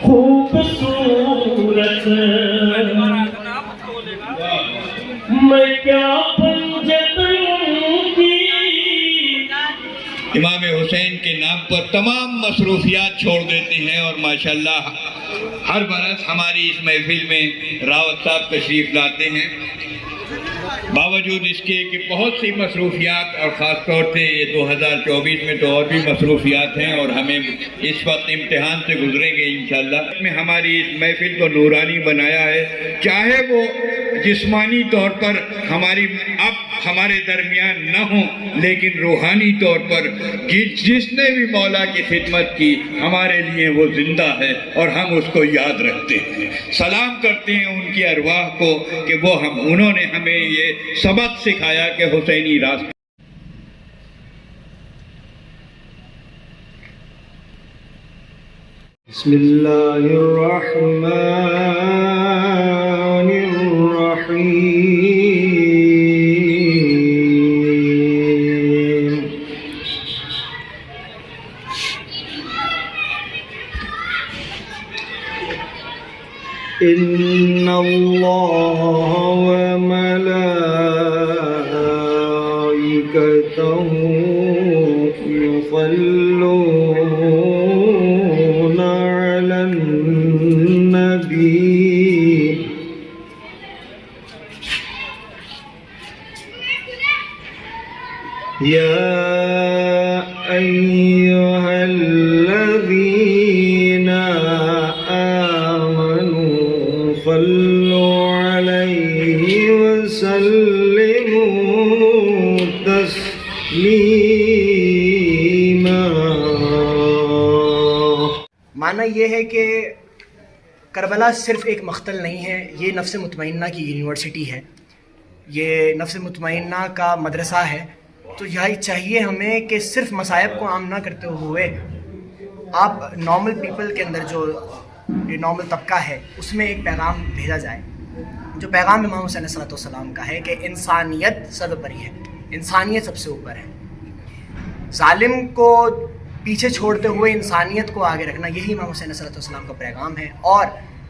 خوبصورت میں کیا امام حسین کے نام پر تمام مصروفیات چھوڑ دیتے ہیں اور ماشاءاللہ ہر برس ہماری اس محفل میں راوت صاحب تشریف لاتے ہیں، باوجود اس کے کہ بہت سی مصروفیات اور خاص طور سے یہ 2024 میں تو اور بھی مصروفیات ہیں اور ہمیں اس وقت امتحان سے گزریں گے انشاءاللہ میں ہماری اس محفل کو نورانی بنایا ہے، چاہے وہ جسمانی طور پر ہمارے درمیان نہ ہوں لیکن روحانی طور پر جس نے بھی مولا کی خدمت کی ہمارے لیے وہ زندہ ہے اور ہم اس کو یاد رکھتے ہیں، سلام کرتے ہیں ان کی ارواح کو کہ انہوں نے ہمیں یہ سبق سکھایا کہ حسینی راستہ بسم اللہ الرحمن الرحیم ان اللہ وملائکتہ یصلون علی النبی یا ایہا الذین آمنوا صلوا علیہ وسلموا تسلیما۔ معنی یہ ہے کہ کربلا صرف ایک مقتل نہیں ہے، یہ نفس مطمئنہ کی یونیورسٹی ہے، یہ نفس مطمئنہ کا مدرسہ ہے، تو یہی چاہیے ہمیں کہ صرف مصائب کو عام نہ کرتے ہوئے آپ نارمل پیپل کے اندر جو یہ نارمل طبقہ ہے اس میں ایک پیغام بھیجا جائے، جو پیغام امام حسین علیہ السلام کا ہے کہ انسانیت سروپری ہے، انسانیت سب سے اوپر ہے، ظالم کو پیچھے چھوڑتے ہوئے انسانیت کو آگے رکھنا، یہی امام حسین علیہ السلام کا پیغام ہے۔ اور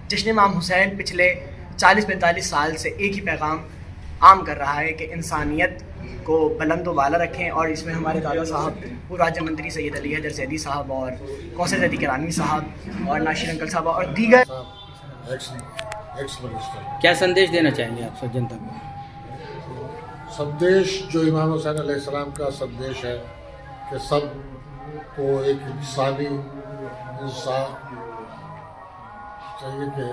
جشن امام حسین پچھلے 40-45 سال سے ایک ہی پیغام عام کر رہا ہے کہ انسانیت کو بلند و بالا رکھیں، اور اس میں ہمارے دادا صاحب پورا راجیہ منتری سید علی حیدر زیدی صاحب اور کوثر زیدی کرانی صاحب اور ناشر انکل صاحب اور دیگر کیا سندیش دینا چاہیں گے آپ سب جنتا کو؟ سندیش جو امام حسین علیہ السلام کا سندیش ہے کہ سب کو ایک انسان چاہیے کہ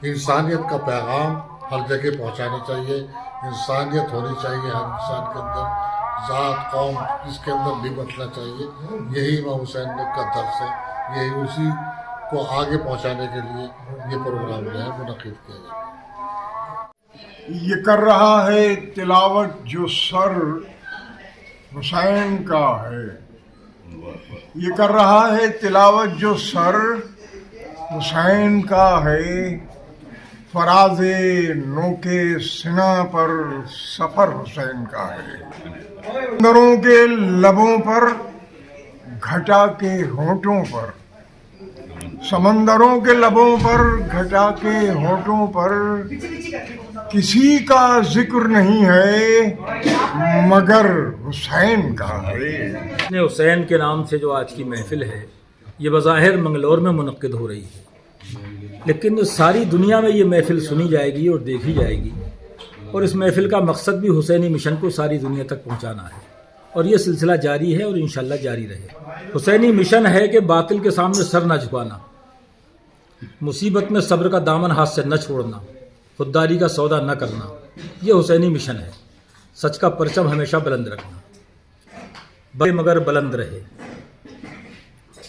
انسانیت کا پیغام ہر جگہ پہنچانا چاہیے، انسانیت ہونی چاہیے ہر انسان کے اندر، ذات قوم اس کے اندر نہیں بچنا چاہیے، یہی امام حسین کا درس ہے، یہی اسی کو آگے پہنچانے کے لیے یہ پروگرام جو ہے منعقد کیا جائے۔ یہ کر رہا ہے تلاوت جو سر حسین کا ہے، یہ کر رہا ہے تلاوت جو سر حسین کا ہے، فراز نو کے سنا پر سفر حسین کا ہے، سمندروں کے لبوں پر گھٹا کے ہونٹوں پر، سمندروں کے لبوں پر گھٹا کے ہونٹوں پر کسی کا ذکر نہیں ہے مگر حسین کا ہے۔ حسین کے نام سے جو آج کی محفل ہے یہ بظاہر منگلور میں منعقد ہو رہی ہے، لیکن ساری دنیا میں یہ محفل سنی جائے گی اور دیکھی جائے گی، اور اس محفل کا مقصد بھی حسینی مشن کو ساری دنیا تک پہنچانا ہے، اور یہ سلسلہ جاری ہے اور انشاءاللہ جاری رہے۔ حسینی مشن ہے کہ باطل کے سامنے سر نہ جھکانا، مصیبت میں صبر کا دامن ہاتھ سے نہ چھوڑنا، خودداری کا سودا نہ کرنا، یہ حسینی مشن ہے۔ سچ کا پرچم ہمیشہ بلند رکھنا، مگر بلند رہے،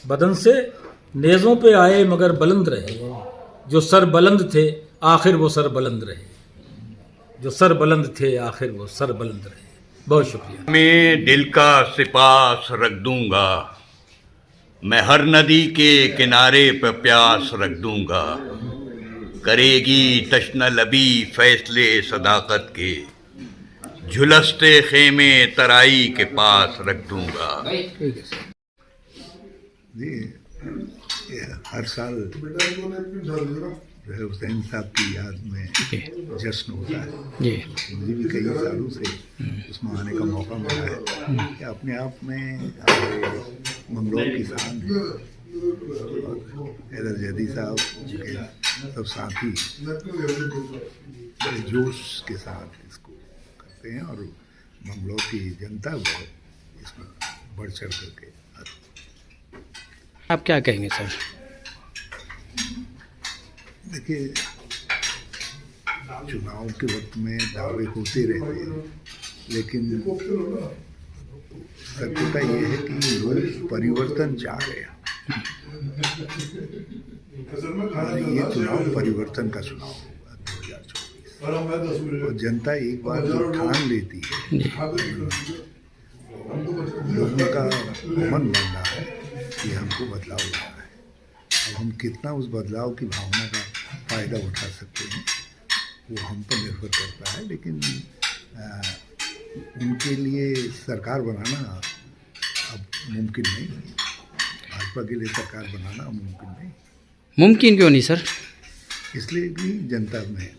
بدن سے نیزوں پہ آئے مگر بلند رہے، جو سر بلند تھے آخر وہ سر بلند رہے، جو سر بلند تھے آخر وہ سر بلند رہے۔ بہت شکریہ۔ میں دل کا سپاس رکھ دوں گا، میں ہر ندی کے کنارے پہ پیاس رکھ دوں گا، کرے گی تشنہ لبی فیصلے صداقت کے، جھلستے خیمے ترائی کے پاس رکھ دوں گا. ٹھیک ہے سر. جی یہ ہر سال جو ہے حسین صاحب کی یاد میں جشن ہوتا ہے. جی مجھے بھی کئی سالوں سے اس میں آنے کا موقع ملا ہے کہ اپنے آپ میں ہمارے منگلور کسان حیدر جدی صاحب کے سب ساتھی بڑے جوش کے ساتھ اس کو کرتے ہیں اور منگلور کی جنتا بہت اس میں بڑھ چڑھ کر کے آتی ہے. آپ کیا کہیں گے سر؟ دیکھیے چناؤ کے وقت میں دعوے ہوتے رہتے ہیں لیکن سچتا یہ ہے کہ لوگ پریورتن چاہ رہے ہیں اور یہ چناؤ پریورتن کا چناؤ ہوگا 2024. اور جنتا ایک بار جو ٹھان لیتی ہے لوگوں کا من بن رہا ہے کہ ہم کو بدلاؤ لانا ہے. اب ہم کتنا اس بدلاؤ کی بھاونا کا فائدہ اٹھا سکتے ہیں وہ ہم پر نربھر کرتا ہے لیکن ان کے لیے سرکار بنانا اب ممکن نہیں. بھاجپا کے لیے سرکار بنانا ممکن نہیں. ممکن کیوں نہیں سر؟ اس لیے کہ جنتا میں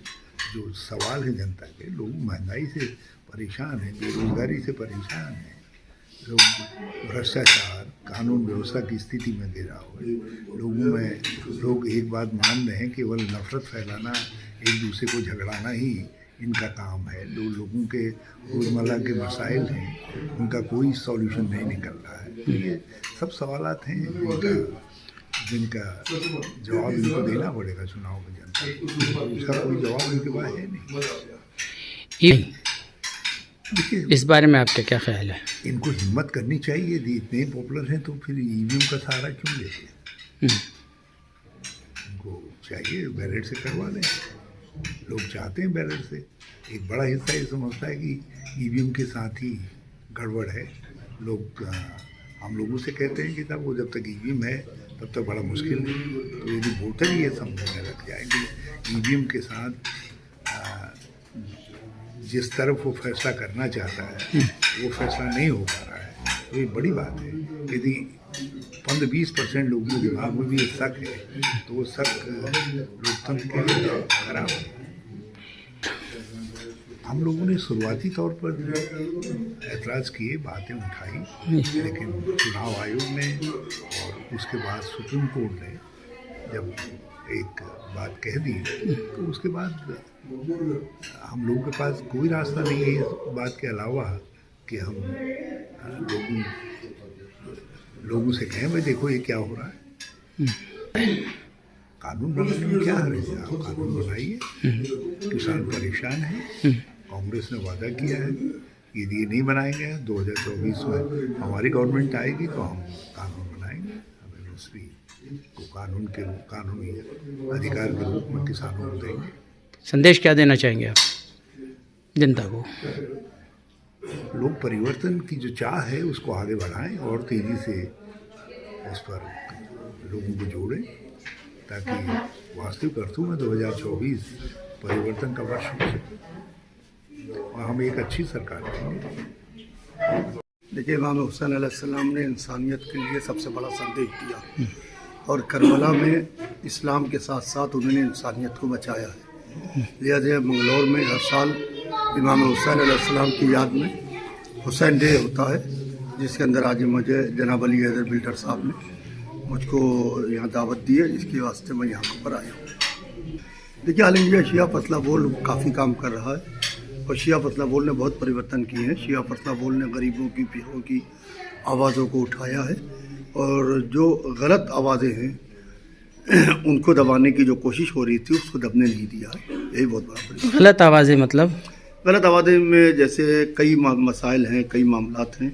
جو سوال ہے جنتا کے لوگ مہنگائی سے پریشان ہیں, بے روزگاری سے پریشان ہیں, لوگ بھرشٹاچار قانون ویوستھا کی استھتی میں گرا ہوا ہے. لوگوں میں لوگ ایک بات مان رہے ہیں کیول نفرت پھیلانا ایک دوسرے کو جھگڑانا ہی ان کا کام ہے. لوگوں کے روزمرہ کے مسائل ہیں ان کا کوئی سولوشن نہیں نکل رہا ہے. یہ سب سوالات ہیں جن کا جواب ان کو دینا پڑے گا چناؤ میں جنتا. اس کا کوئی جواب ان کے پاس ہے نہیں. اس بارے میں آپ کا کیا خیال ہے؟ ان کو ہمت کرنی چاہیے. اتنے پاپولر ہیں تو پھر ای وی ایم کا سہارا کیوں لیتے ہیں؟ ان کو چاہیے بیلٹ سے کروا لیں. لوگ چاہتے ہیں بیلٹ سے. ایک بڑا حصہ یہ سمجھتا ہے کہ ای وی ایم کے ساتھ ہی گڑبڑ ہے. لوگ ہم لوگوں سے کہتے ہیں کہ تب وہ جب تک ای وی ایم ہے تب تک بڑا مشکل ہے. تو یدی ووٹر یہ سمجھنے لگ جائیں کہ ای وی ایم کے ساتھ جس طرف وہ فیصلہ کرنا چاہتا ہے وہ فیصلہ نہیں ہو پا رہا ہے تو یہ بڑی بات ہے. یدی 15-20% لوگوں کے دماغ میں بھی یہ شک ہے تو وہ شک لوکتنتر کے لیے خراب ہے. ہم لوگوں نے شروعاتی طور پر اعتراض کیے, باتیں اٹھائی, لیکن چناؤ آیوگ نے اور اس کے بعد سپریم کورٹ نے جب ایک بات کہہ دی تو اس کے بعد ہم لوگوں کے پاس کوئی راستہ نہیں ہے اس بات کے علاوہ کہ ہم لوگوں سے کہیں بھائی دیکھو یہ کیا ہو رہا ہے. قانون بنانے میں کیا حرج ہے؟ آپ قانون بنائیے. کسان پریشان ہیں. کانگریس نے وعدہ کیا ہے کہ یہ نہیں بنائیں گے 2024 میں ہماری گورنمنٹ آئے گی تو ہم قانون بنائیں گے. ہمیں یونیورسٹی کو قانونی ادھیکار کے روپ میں کسانوں کو دیں گے. سندیش کیا دینا چاہیں گے آپ جنتا کو؟ لوگ پریورتن کی جو چاہ ہے اس کو آگے بڑھائیں اور تیزی سے اس پر لوگوں کو جوڑیں تاکہ واستوک ارتھوں میں 2024 پریورتن کا ورش ہو سکے اور ہم ایک اچھی سرکار دیں گے. دیکھیے امام حسین علیہ السلام نے انسانیت کے لیے سب سے بڑا سندیش دیا اور کربلا میں اسلام کے ساتھ ساتھ انہوں نے انسانیت کو بچایا ہے. لہٰذا منگلور میں ہر سال امام حسین علیہ السلام کی یاد میں حسین ڈے ہوتا ہے جس کے اندر آج مجھے جناب علی حیدر بلڈر صاحب نے مجھ کو یہاں دعوت دی ہے, اس کے واسطے میں یہاں پر آیا ہوں. دیکھیے آل انڈیا شیعہ فضلہ بول کافی کام کر رہا ہے اور شیعہ فضلہ بول نے بہت پریورتن کیے ہیں. شیعہ فضلہ بول نے غریبوں کی پیروں کی آوازوں کو اٹھایا ہے اور جو غلط آوازیں ہیں ان کو دبانے کی جو کوشش ہو رہی تھی اس کو دبنے نہیں دیا ہے. یہی بہت بڑا پریورتن. غلط آوازیں مطلب؟ غلط آوازیں میں جیسے کئی مسائل ہیں, کئی معاملات ہیں,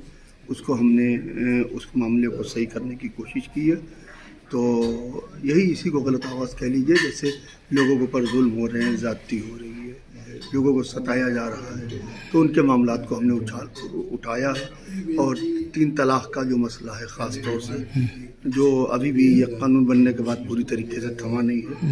اس کو ہم نے اس معاملے کو صحیح کرنے کی کوشش کی ہے. تو یہی اسی کو غلط آواز کہہ لیجیے. جیسے لوگوں کے اوپر ظلم ہو رہے ہیں, زیادتی ہو رہی ہے, لوگوں کو ستایا جا رہا ہے, تو ان کے معاملات کو ہم نے اٹھایا ہے. اور 3 طلاق کا جو مسئلہ ہے خاص طور سے جو ابھی بھی یہ قانون بننے کے بعد پوری طریقے سے تھما نہیں ہے,